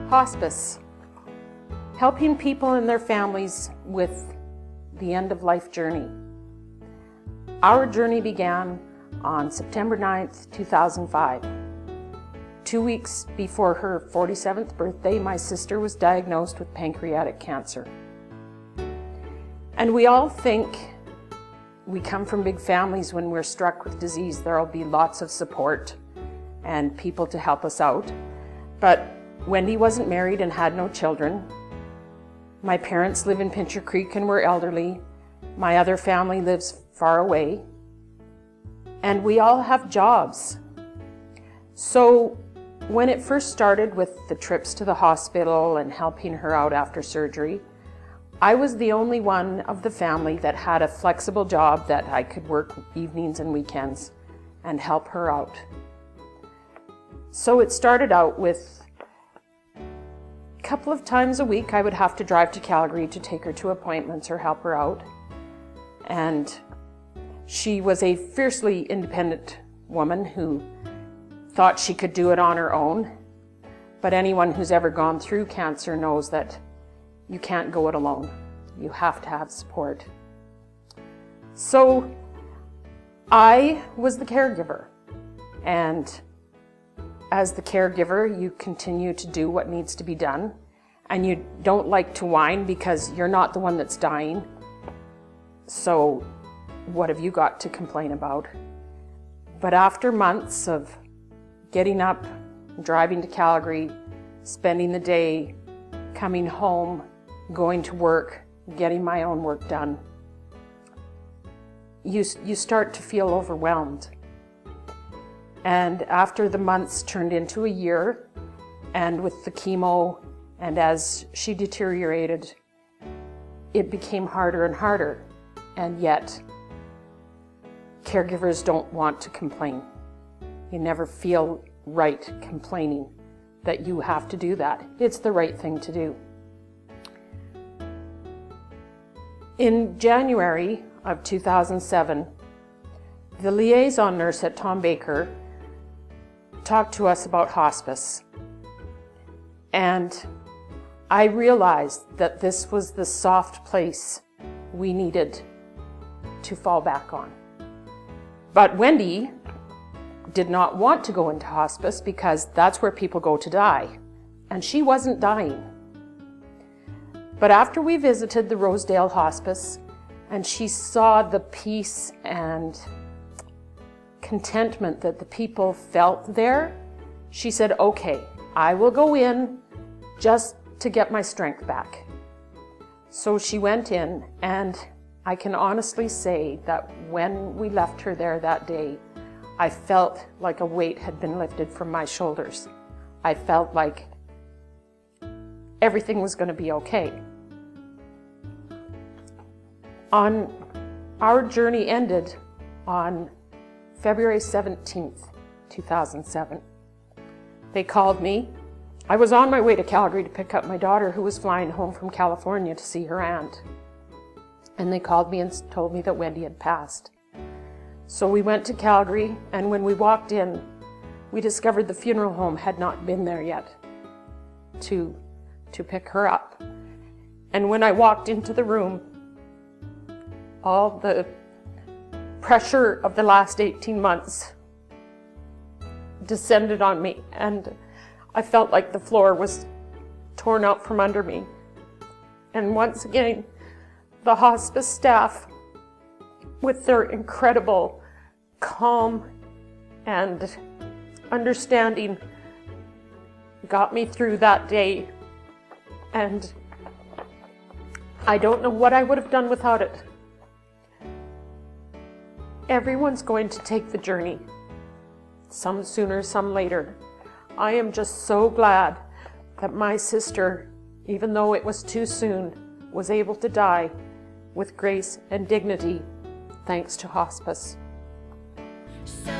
Hospice, helping people and their families with the end-of-life journey. Our journey began on September 9th, 2005. 2 weeks before her 47th birthday, my sister was diagnosed with pancreatic cancer. And we all think we come from big families when we're struck with disease. There'll be lots of support and people to help us out. But Wendy wasn't married and had no children. My parents live in Pincher Creek and were elderly. My other family lives far away. And we all have jobs. So when it first started with the trips to the hospital and helping her out after surgery, I was the only one of the family that had a flexible job that I could work evenings and weekends and help her out. So it started out with a couple of times a week I would have to drive to Calgary to take her to appointments or help her out. And she was a fiercely independent woman who thought she could do it on her own. But anyone who's ever gone through cancer knows that you can't go it alone. You have to have support. So I was the caregiver. And as the caregiver, you continue to do what needs to be done. And you don't like to whine because you're not the one that's dying. So what have you got to complain about? But after months of getting up, driving to Calgary, spending the day, coming home, going to work, getting my own work done, you start to feel overwhelmed. And after the months turned into a year, and with the chemo, and as she deteriorated, it became harder and harder. And yet, caregivers don't want to complain. You never feel right complaining that you have to do that. It's the right thing to do. In January of 2007, the liaison nurse at Tom Baker talked to us about hospice. And I realized that this was the soft place we needed to fall back on. But Wendy did not want to go into hospice because that's where people go to die. And she wasn't dying. But after we visited the Rosedale Hospice and she saw the peace and contentment that the people felt there, she said, okay, I will go in just to get my strength back. So she went in, and I can honestly say that when we left her there that day, I felt like a weight had been lifted from my shoulders. I felt like everything was going to be okay. Our journey ended on February 17th, 2007. They called me. I was on my way to Calgary to pick up my daughter who was flying home from California to see her aunt. And they called me and told me that Wendy had passed. So we went to Calgary, and when we walked in, we discovered the funeral home had not been there yet to pick her up. And when I walked into the room, all the pressure of the last 18 months descended on me, and I felt like the floor was torn out from under me. And once again, the hospice staff, with their incredible calm and understanding, got me through that day. And I don't know what I would have done without it. Everyone's going to take the journey, some sooner, some later. I am just so glad that my sister, even though it was too soon, was able to die with grace and dignity, thanks to hospice. So